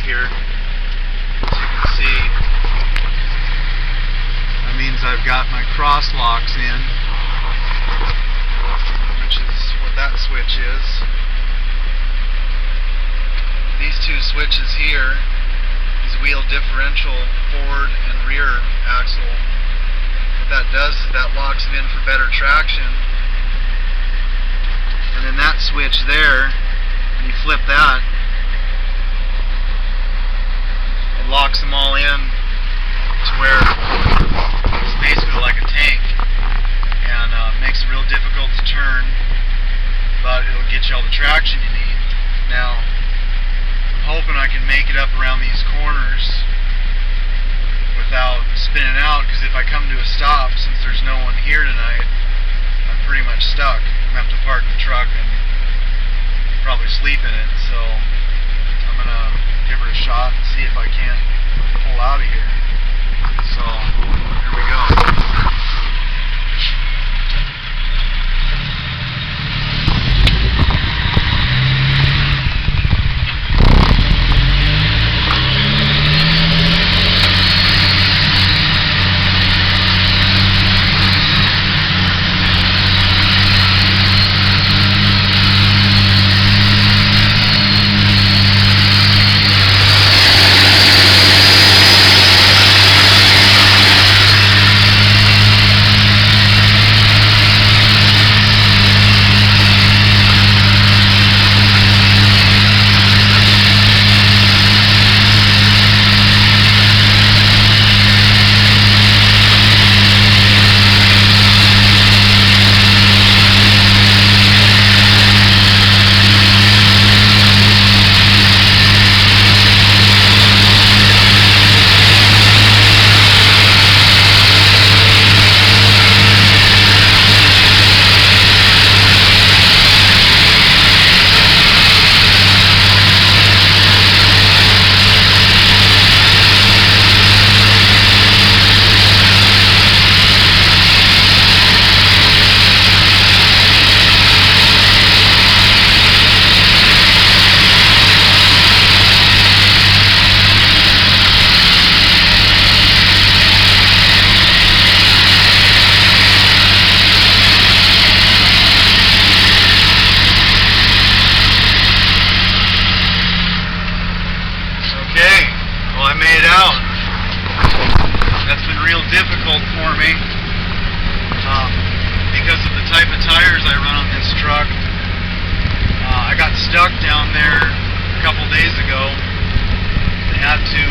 here. As you can see, that means I've got my cross locks in, which is what that switch is. These two switches here, these wheel differential forward and rear axle, what that does is that locks it in for better traction. And then that switch there, when you flip that, it locks them all in to where it's basically like a tank, and makes it real difficult to turn, but it'll get you all the traction you need. Now, I'm hoping I can make it up around these corners without spinning out, because if I come to a stop, since there's no one here tonight, I'm pretty much stuck. I'm going to have to park the truck and probably sleep in it, so I'm going to give her a shot and see if I can't pull out of here. So, here we go. Difficult for me because of the type of tires I run on this truck. I got stuck down there a couple days ago and had to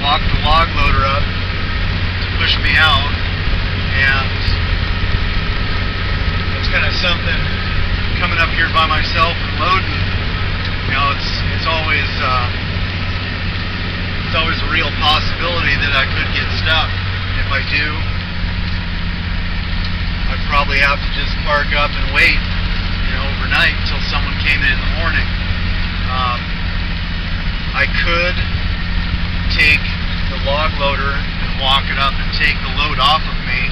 lock the log loader up to push me out, and it's kind of something coming up here by myself and loading. You know, it's always a real possibility that I could get stuck. If I do, I'd probably have to just park up and wait, overnight until someone came in the morning. I could take the log loader and walk it up and take the load off of me,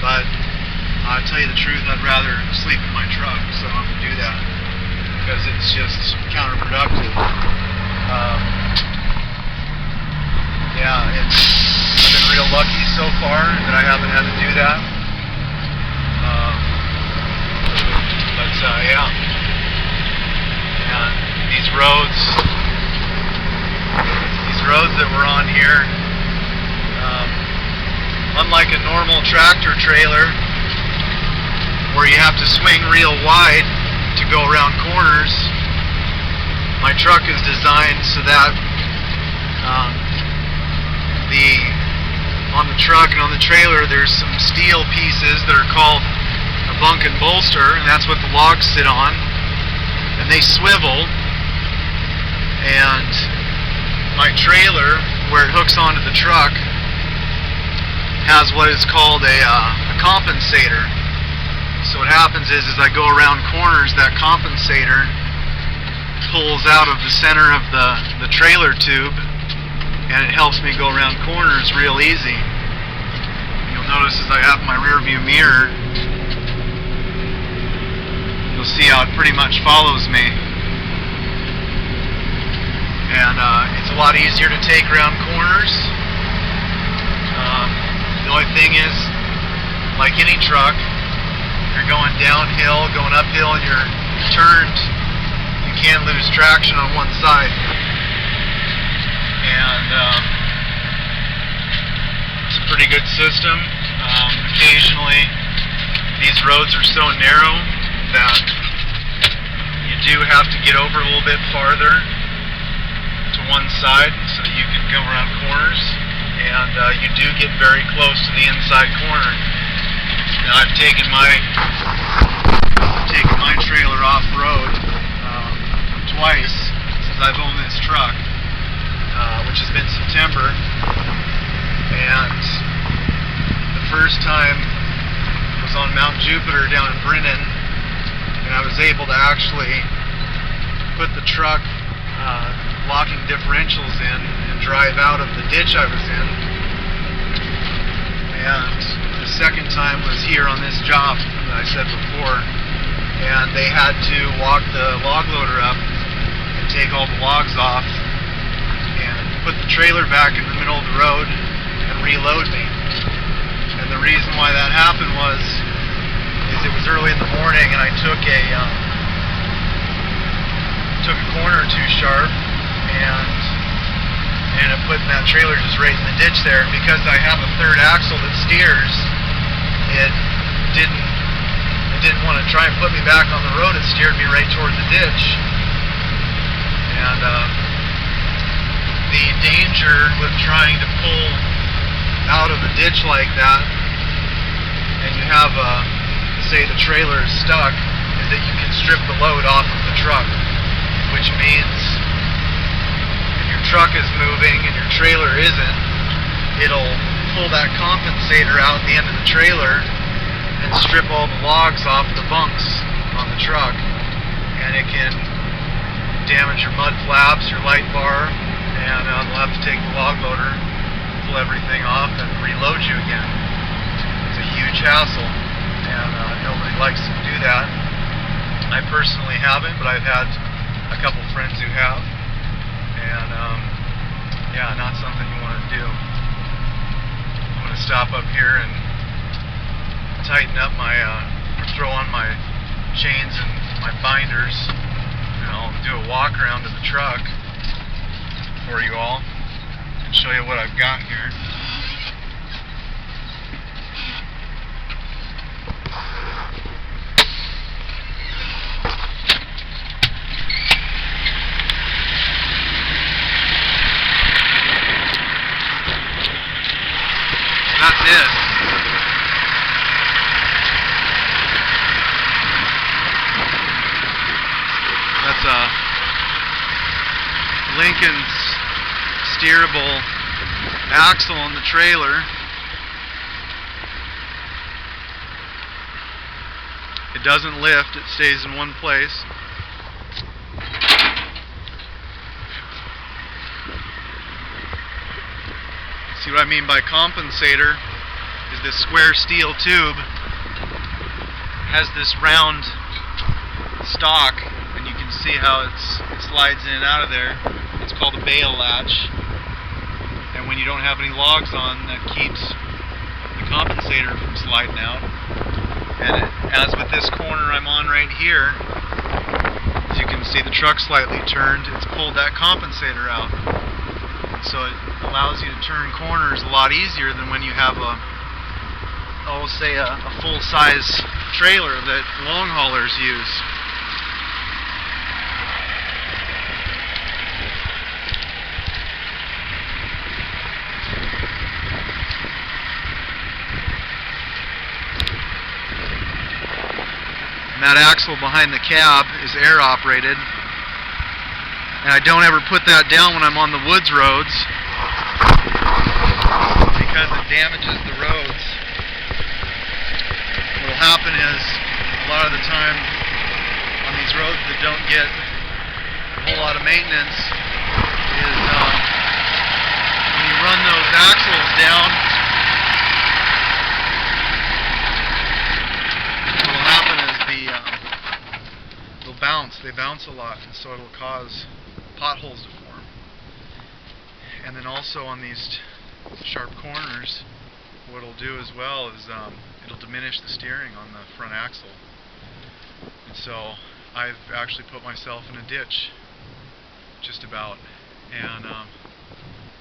but I'll tell you the truth, I'd rather sleep in my truck, so I'm going to do that because it's just counterproductive. I've been real lucky so far that I haven't had to do that. And these roads that we're on here, unlike a normal tractor trailer where you have to swing real wide to go around corners, my truck is designed so that on the truck and on the trailer there's some steel pieces that are called a bunk and bolster, and that's what the logs sit on, and they swivel, and my trailer, where it hooks onto the truck, has what is called a compensator. So what happens is as I go around corners, that compensator pulls out of the center of the trailer tube, and it helps me go around corners real easy. You'll notice as I have my rear view mirror, you'll see how it pretty much follows me. and it's a lot easier to take around corners. The only thing is, like any truck, if you're going downhill, going uphill, and you're turned, you can lose traction on one side. And it's a pretty good system. Occasionally, these roads are so narrow that you do have to get over a little bit farther to one side so that you can go around corners, and you do get very close to the inside corner. Now I've taken my trailer off-road twice since I've owned this truck, which has been September, and the first time was on Mount Jupiter down in Brennan, and I was able to actually put the truck locking differentials in and drive out of the ditch I was in. And the second time was here on this job that I said before, and they had to walk the log loader up and take all the logs off and put the trailer back in the middle of the road and reload me. And the reason why that happened is it was early in the morning, and I took a corner too sharp and ended up putting that trailer just right in the ditch there. And because I have a third axle that steers, it didn't want to try and put me back on the road. It steered me right toward the ditch. And the danger with trying to pull out of the ditch like that, and you have say the trailer is stuck, is that you can strip the load off of the truck, which means if your truck is moving and your trailer isn't, it'll pull that compensator out the end of the trailer and strip all the logs off the bunks on the truck, and it can damage your mud flaps, your light bar, and they'll have to take the log loader, pull everything off, and reload you again. It's a huge hassle, and nobody likes to do that. I personally haven't, but I've had a couple friends who have, and yeah, not something you want to do. I'm going to stop up here and tighten up my, throw on my chains and my binders, and I'll do a walk around to the truck for you all and show you what I've got here. That's it. That's a Lincoln's steerable axle on the trailer. It doesn't lift, it stays in one place. See what I mean by compensator is this square steel tube has this round stock, and you can see how it slides in and out of there. It's called a bail latch, and when you don't have any logs on, that keeps the compensator from sliding out. And as with this corner I'm on right here, as you can see the truck slightly turned, it's pulled that compensator out. So it allows you to turn corners a lot easier than when you have a full-size trailer that long haulers use. And that axle behind the cab is air operated. And I don't ever put that down when I'm on the woods roads because it damages the roads. What will happen is, a lot of the time on these roads that don't get a whole lot of maintenance, is when you run those axles down, what will happen is they'll bounce. They bounce a lot, and so it'll cause potholes to form. And then also on these sharp corners, what it'll do as well is it'll diminish the steering on the front axle. And so I've actually put myself in a ditch, just about, and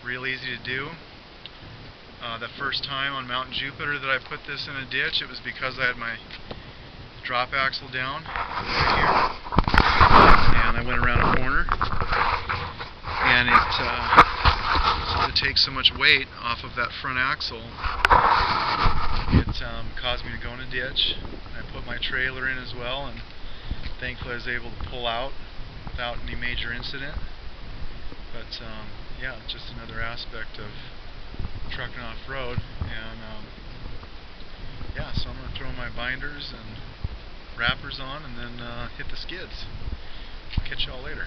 real easy to do. The first time on Mountain Jupiter that I put this in a ditch, it was because I had my drop axle down right here, and I went around a corner, and it takes so much weight off of that front axle, it caused me to go in a ditch. I put my trailer in as well, and thankfully I was able to pull out without any major incident. But yeah, just another aspect of trucking off-road. And yeah, so I'm going to throw my binders and wrappers on and then hit the skids. Catch y'all later.